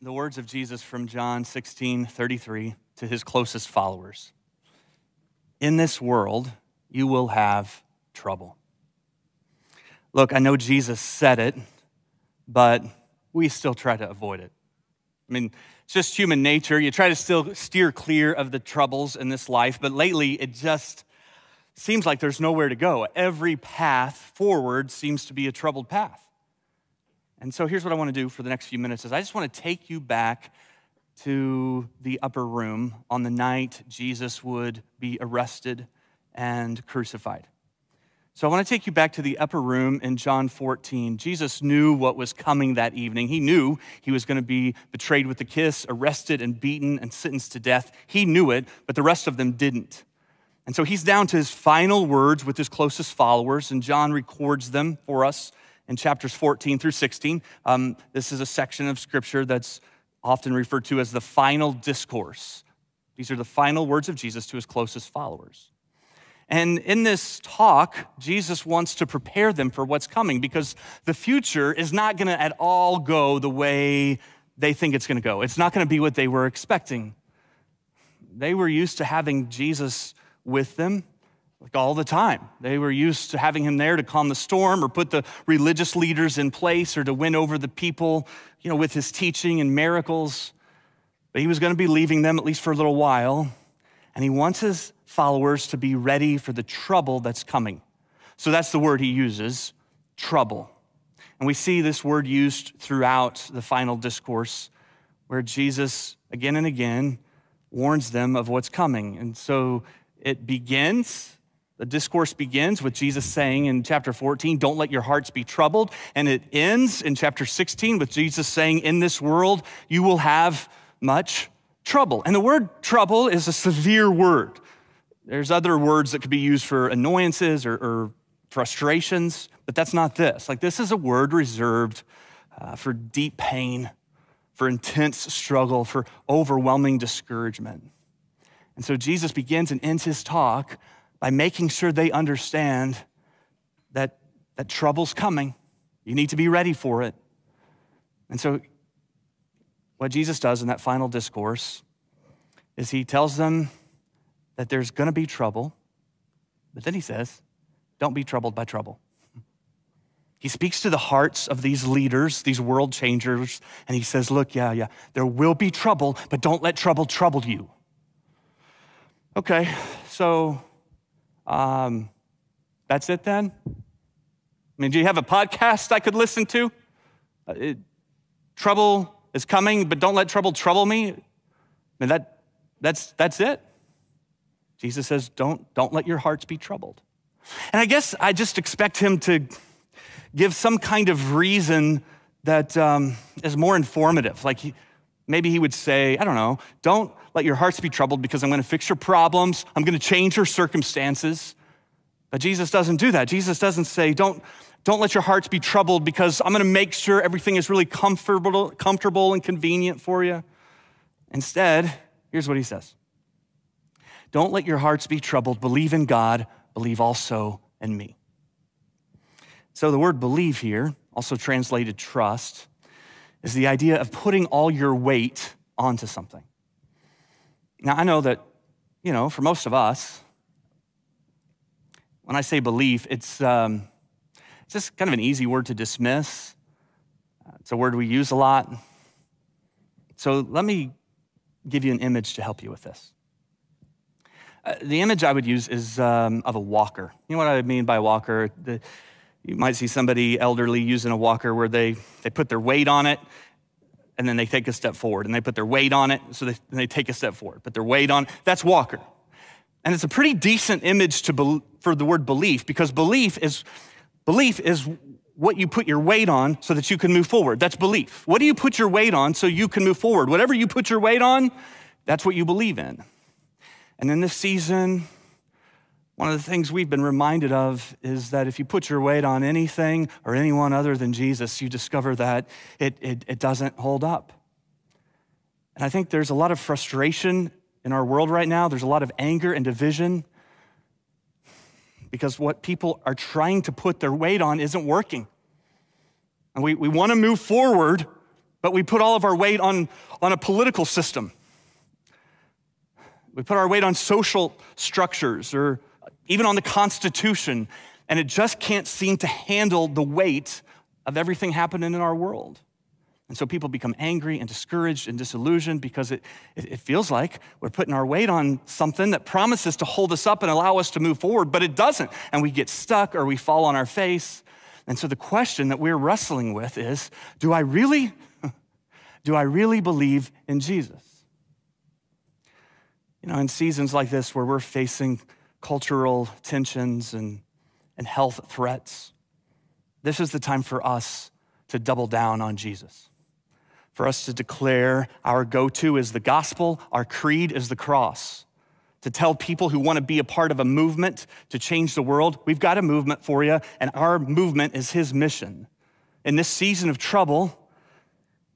the words of Jesus from John 16:33 to his closest followers. In this world, you will have trouble. Look, I know Jesus said it, but we still try to avoid it. I mean, it's just human nature. You try to still steer clear of the troubles in this life, but lately it just seems like there's nowhere to go. Every path forward seems to be a troubled path. And so here's what I want to do for the next few minutes is I just want to take you back to the upper room on the night Jesus would be arrested and crucified. So I want to take you back to the upper room in John 14. Jesus knew what was coming that evening. He knew he was going to be betrayed with a kiss, arrested and beaten and sentenced to death. He knew it, but the rest of them didn't. And so he's down to his final words with his closest followers, and John records them for us in chapters 14 through 16. This is a section of scripture that's often referred to as the final discourse. These are the final words of Jesus to his closest followers. And in this talk, Jesus wants to prepare them for what's coming because the future is not going to at all go the way they think it's going to go. It's not going to be what they were expecting. They were used to having Jesus with them like all the time. They were used to having him there to calm the storm or put the religious leaders in place or to win over the people, with his teaching and miracles. But he was going to be leaving them at least for a little while, and he wants his followers to be ready for the trouble that's coming. So that's the word he uses, trouble. And we see this word used throughout the final discourse where Jesus again and again warns them of what's coming. And so the discourse begins with Jesus saying in chapter 14, don't let your hearts be troubled. And it ends in chapter 16 with Jesus saying, in this world, you will have much trouble. And the word trouble is a severe word. There's other words that could be used for annoyances or frustrations, but that's not this. This is a word reserved for deep pain, for intense struggle, for overwhelming discouragement. And so Jesus begins and ends his talk by making sure they understand that trouble's coming. You need to be ready for it. And so what Jesus does in that final discourse is he tells them that there's going to be trouble, but then he says, don't be troubled by trouble. He speaks to the hearts of these leaders, these world changers, and he says, look, yeah, there will be trouble, but don't let trouble trouble you. Okay, so that's it then? Do you have a podcast I could listen to? Trouble is coming, but don't let trouble trouble me. That's it. Jesus says, don't let your hearts be troubled. And I guess I just expect him to give some kind of reason that is more informative. Maybe he would say, I don't know, don't let your hearts be troubled because I'm going to fix your problems. I'm going to change your circumstances. But Jesus doesn't do that. Jesus doesn't say, don't let your hearts be troubled because I'm going to make sure everything is really comfortable and convenient for you. Instead, here's what he says. Don't let your hearts be troubled. Believe in God. Believe also in me. So the word believe here, also translated trust, is the idea of putting all your weight onto something. Now, I know that, for most of us, when I say belief, it's just kind of an easy word to dismiss. It's a word we use a lot. So let me give you an image to help you with this. The image I would use is of a walker. You know what I mean by walker? You might see somebody elderly using a walker where they put their weight on it, and then they take a step forward, and they put their weight on it, so they take a step forward, put their weight on it. That's walker. And it's a pretty decent image for the word belief, because belief is what you put your weight on so that you can move forward. That's belief. What do you put your weight on so you can move forward? Whatever you put your weight on, that's what you believe in. And in this season, one of the things we've been reminded of is that if you put your weight on anything or anyone other than Jesus, you discover that it doesn't hold up. And I think there's a lot of frustration in our world right now. There's a lot of anger and division because what people are trying to put their weight on isn't working. And we want to move forward, but we put all of our weight on a political system. We put our weight on social structures or even on the Constitution, and it just can't seem to handle the weight of everything happening in our world. And so people become angry and discouraged and disillusioned because it feels like we're putting our weight on something that promises to hold us up and allow us to move forward, but it doesn't. And we get stuck or we fall on our face. And so the question that we're wrestling with is, do I really believe in Jesus? You know, in seasons like this where we're facing cultural tensions and health threats, this is the time for us to double down on Jesus. For us to declare our go-to is the gospel, our creed is the cross. To tell people who want to be a part of a movement to change the world, we've got a movement for you, and our movement is his mission. In this season of trouble,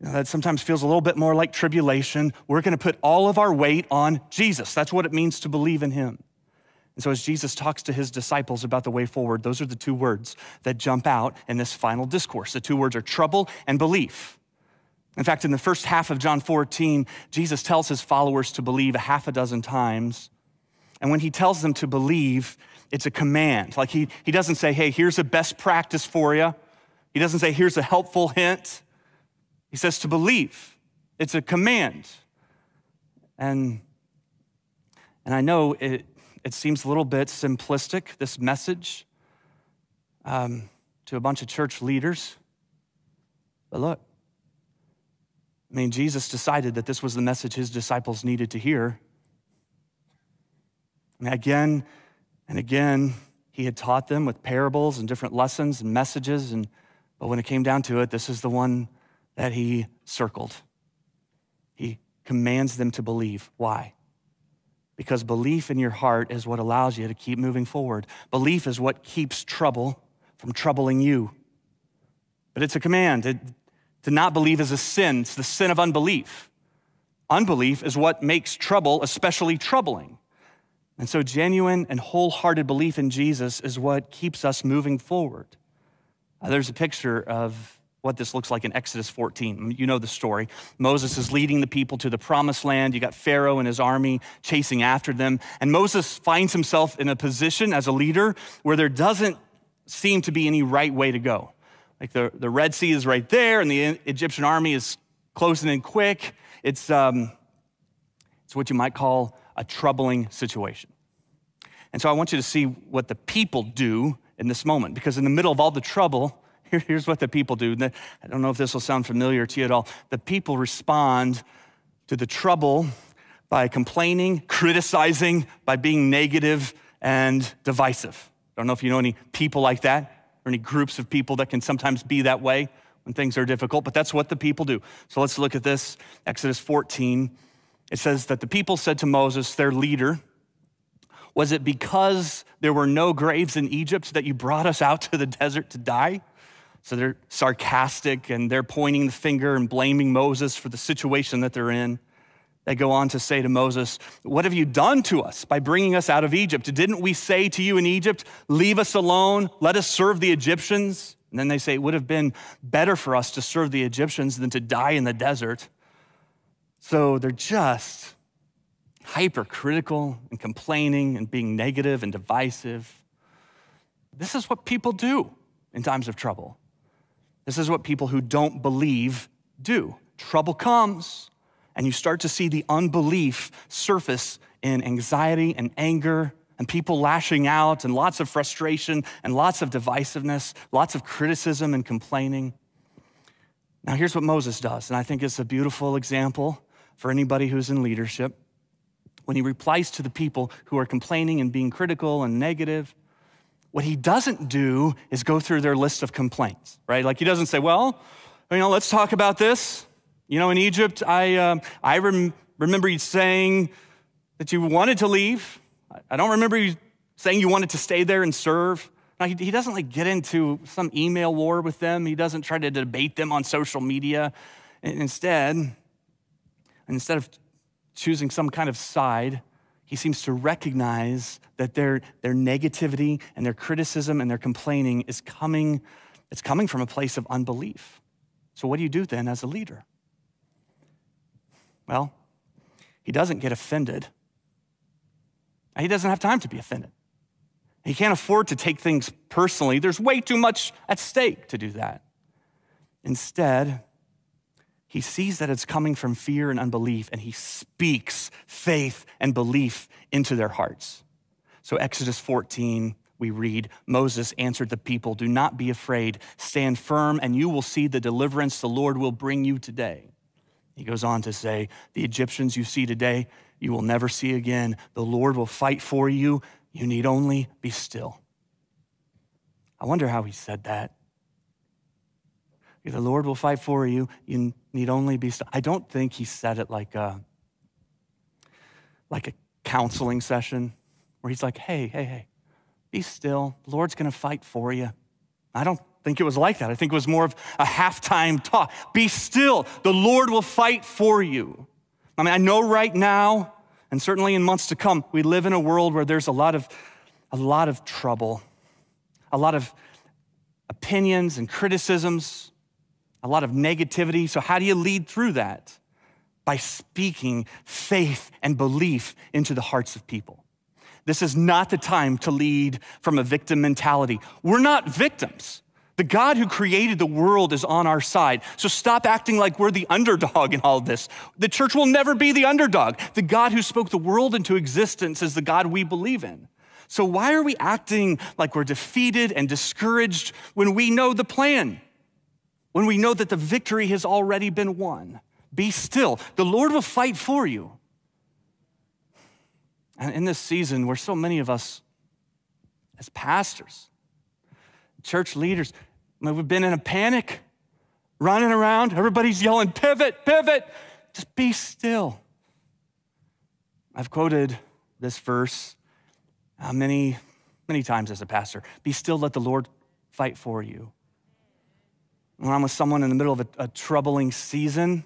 you know, that sometimes feels a little bit more like tribulation, we're going to put all of our weight on Jesus. That's what it means to believe in him. And so as Jesus talks to his disciples about the way forward, those are the two words that jump out in this final discourse. The two words are trouble and belief. In fact, in the first half of John 14, Jesus tells his followers to believe a half a dozen times. And when he tells them to believe, it's a command. Like he doesn't say, hey, here's a best practice for you. He doesn't say, here's a helpful hint. He says to believe. It's a command. And I know it seems a little bit simplistic, this message, to a bunch of church leaders. But look, I mean, Jesus decided that this was the message his disciples needed to hear. And again and again, he had taught them with parables and different lessons and messages, but when it came down to it, this is the one that he circled. He commands them to believe. Why? Because belief in your heart is what allows you to keep moving forward. Belief is what keeps trouble from troubling you. But it's a command. To not believe is a sin. It's the sin of unbelief. Unbelief is what makes trouble especially troubling. And so genuine and wholehearted belief in Jesus is what keeps us moving forward. There's a picture of what this looks like in Exodus 14. You know the story. Moses is leading the people to the promised land. You got Pharaoh and his army chasing after them. And Moses finds himself in a position as a leader where there doesn't seem to be any right way to go. Like the Red Sea is right there, and the Egyptian army is closing in quick. It's what you might call a troubling situation. And so I want you to see what the people do in this moment, because in the middle of all the trouble, here's what the people do. I don't know if this will sound familiar to you at all. The people respond to the trouble by complaining, criticizing, by being negative and divisive. I don't know if you know any people like that, or any groups of people that can sometimes be that way when things are difficult, but that's what the people do. So let's look at this, Exodus 14. It says that the people said to Moses, their leader, was it because there were no graves in Egypt that you brought us out to the desert to die? So they're sarcastic and they're pointing the finger and blaming Moses for the situation that they're in. They go on to say to Moses, what have you done to us by bringing us out of Egypt? Didn't we say to you in Egypt, leave us alone, let us serve the Egyptians? And then they say, it would have been better for us to serve the Egyptians than to die in the desert. So they're just hypercritical and complaining and being negative and divisive. This is what people do in times of trouble. This is what people who don't believe do. Trouble comes, and you start to see the unbelief surface in anxiety and anger and people lashing out and lots of frustration and lots of divisiveness, lots of criticism and complaining. Now, here's what Moses does, and I think it's a beautiful example for anybody who's in leadership. When he replies to the people who are complaining and being critical and negative, what he doesn't do is go through their list of complaints, right? Like he doesn't say, well, let's talk about this. In Egypt, I remember you saying that you wanted to leave. I don't remember you saying you wanted to stay there and serve. Now, he doesn't get into some email war with them. He doesn't try to debate them on social media. Instead of choosing some kind of side, he seems to recognize that their negativity and their criticism and their complaining is coming from a place of unbelief. So what do you do then as a leader? Well, he doesn't get offended. He doesn't have time to be offended. He can't afford to take things personally. There's way too much at stake to do that. Instead, he sees that it's coming from fear and unbelief, and he speaks faith and belief into their hearts. So Exodus 14, we read, Moses answered the people, "Do not be afraid. Stand firm, and you will see the deliverance the Lord will bring you today." He goes on to say, "The Egyptians you see today, you will never see again. The Lord will fight for you. You need only be still." I wonder how he said that. The Lord will fight for you. You need only be still. I don't think he said it like a counseling session where he's like, hey, be still. The Lord's going to fight for you. I don't think it was like that. I think it was more of a halftime talk. Be still. The Lord will fight for you. I mean, I know right now, and certainly in months to come, we live in a world where there's a lot of trouble, a lot of opinions and criticisms, a lot of negativity. So how do you lead through that? By speaking faith and belief into the hearts of people. This is not the time to lead from a victim mentality. We're not victims. The God who created the world is on our side. So stop acting like we're the underdog in all of this. The church will never be the underdog. The God who spoke the world into existence is the God we believe in. So why are we acting like we're defeated and discouraged when we know the plan? When we know that the victory has already been won? Be still. The Lord will fight for you. And in this season where so many of us as pastors, church leaders, we've been in a panic, running around. Everybody's yelling, pivot, pivot. Just be still. I've quoted this verse many times as a pastor. Be still, let the Lord fight for you. When I'm with someone in the middle of a troubling season,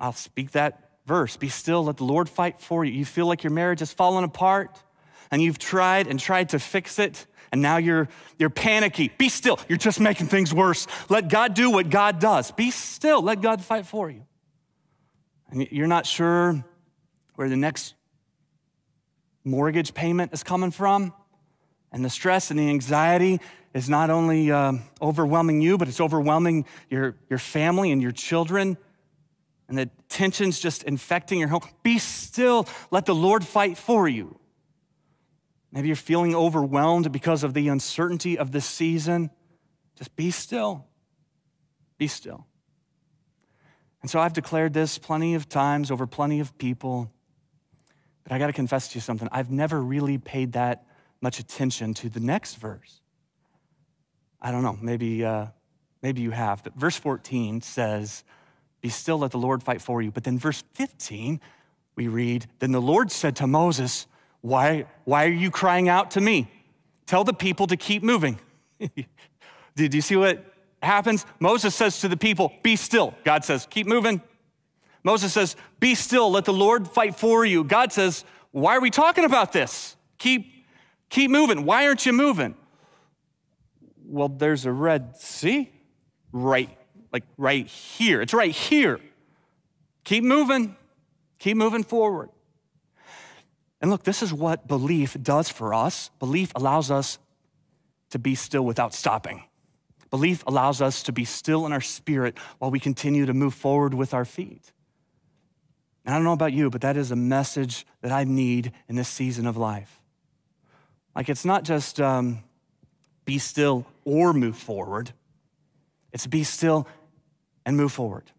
I'll speak that verse. Be still, let the Lord fight for you. You feel like your marriage has fallen apart and you've tried to fix it, and now you're panicky. Be still. You're just making things worse. Let God do what God does. Be still. Let God fight for you. And you're not sure where the next mortgage payment is coming from, and the stress and the anxiety is not only overwhelming you, but it's overwhelming your family and your children, and the tension's just infecting your home. Be still. Let the Lord fight for you. Maybe you're feeling overwhelmed because of the uncertainty of this season. Just be still. Be still. And so I've declared this plenty of times over plenty of people, but I got to confess to you something. I've never really paid that much attention to the next verse. I don't know, maybe you have, but verse 14 says, be still, let the Lord fight for you. But then verse 15, we read, then the Lord said to Moses, why are you crying out to me? Tell the people to keep moving. Did you see what happens? Moses says to the people, be still. God says, keep moving. Moses says, be still, let the Lord fight for you. God says, why are we talking about this? Keep moving. Why aren't you moving? Well, there's a Red Sea right here. It's right here. Keep moving. Keep moving forward. And look, this is what belief does for us. Belief allows us to be still without stopping. Belief allows us to be still in our spirit while we continue to move forward with our feet. And I don't know about you, but that is a message that I need in this season of life. Like, it's not just be still or move forward. It's be still and move forward.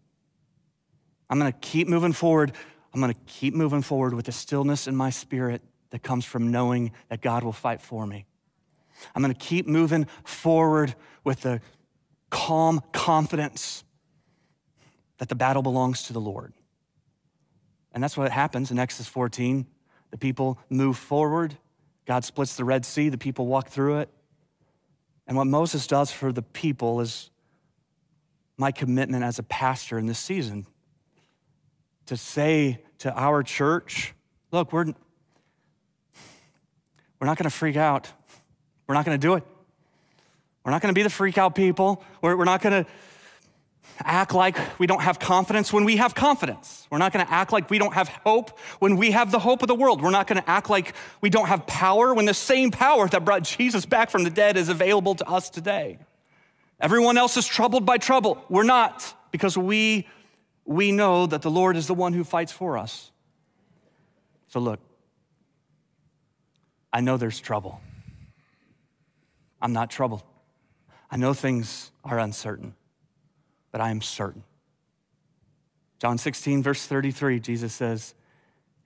I'm going to keep moving forward. I'm going to keep moving forward with the stillness in my spirit that comes from knowing that God will fight for me. I'm going to keep moving forward with the calm confidence that the battle belongs to the Lord. And that's what happens in Exodus 14. The people move forward. God splits the Red Sea. The people walk through it. And what Moses does for the people is my commitment as a pastor in this season to say to our church, look, we're not going to freak out. We're not going to do it. We're not going to be the freak out people. We're not going to act like we don't have confidence when we have confidence. We're not gonna act like we don't have hope when we have the hope of the world. We're not gonna act like we don't have power when the same power that brought Jesus back from the dead is available to us today. Everyone else is troubled by trouble. We're not, because we know that the Lord is the one who fights for us. So look, I know there's trouble. I'm not troubled. I know things are uncertain, but I am certain. John 16, verse 33, Jesus says,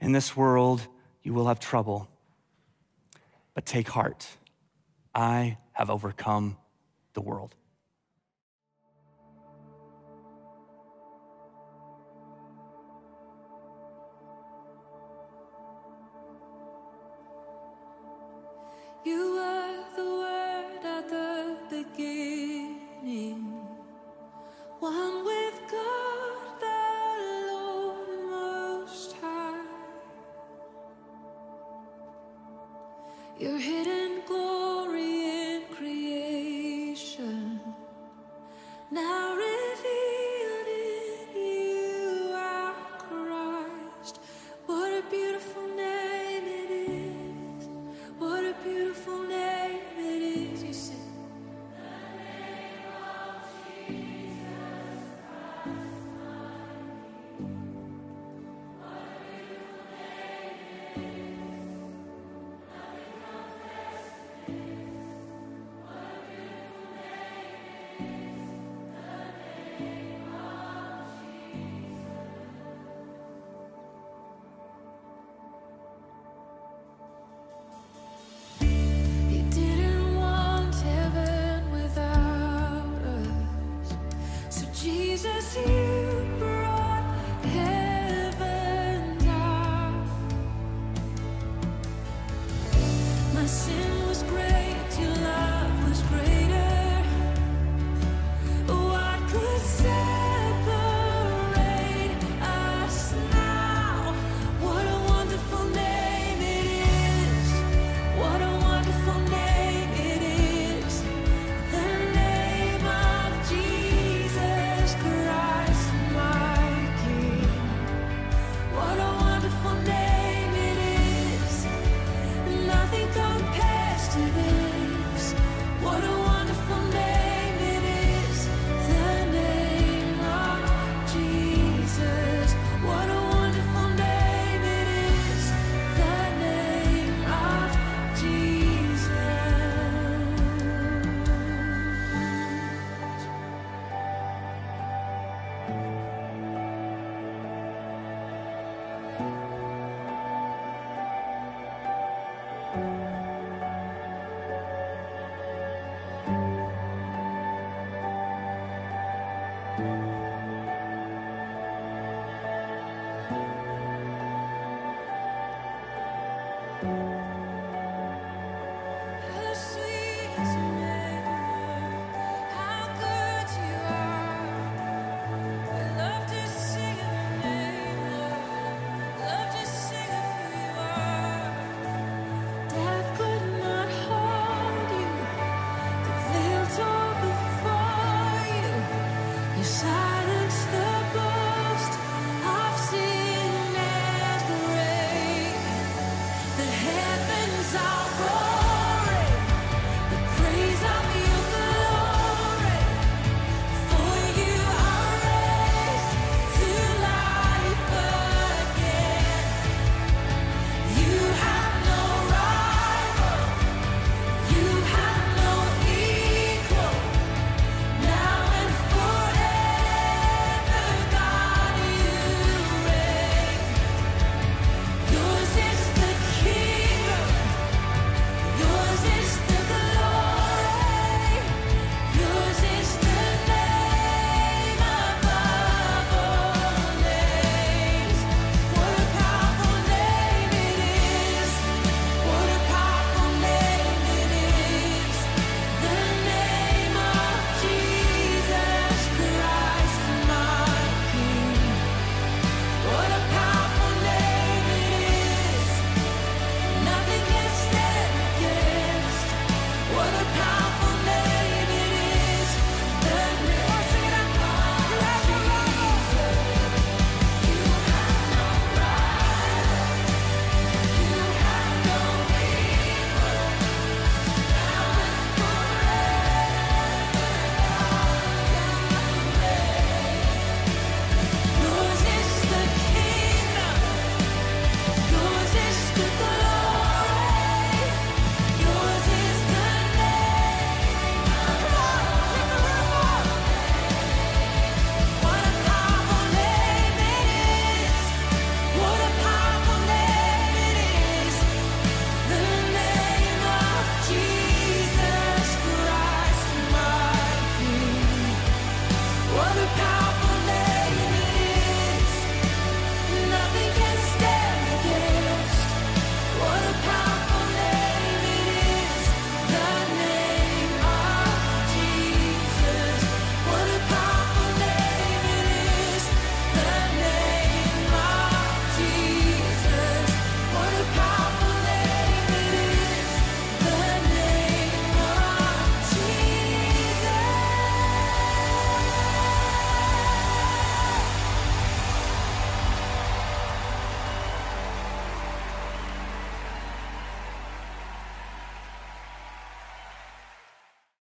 in this world you will have trouble, but take heart. I have overcome the world. You were the Word at the beginning, one with God the Lord Most High. Your hidden glory in creation, now revealed in you, our Christ. What a beautiful name it is. What a beautiful name it is. You sing. The name of Jesus Christ, my King. What a beautiful name it is. Nothing compares to this. What a beautiful name it is. The name of Jesus. You didn't want heaven without us, so Jesus, you brought heaven down. My sin was great.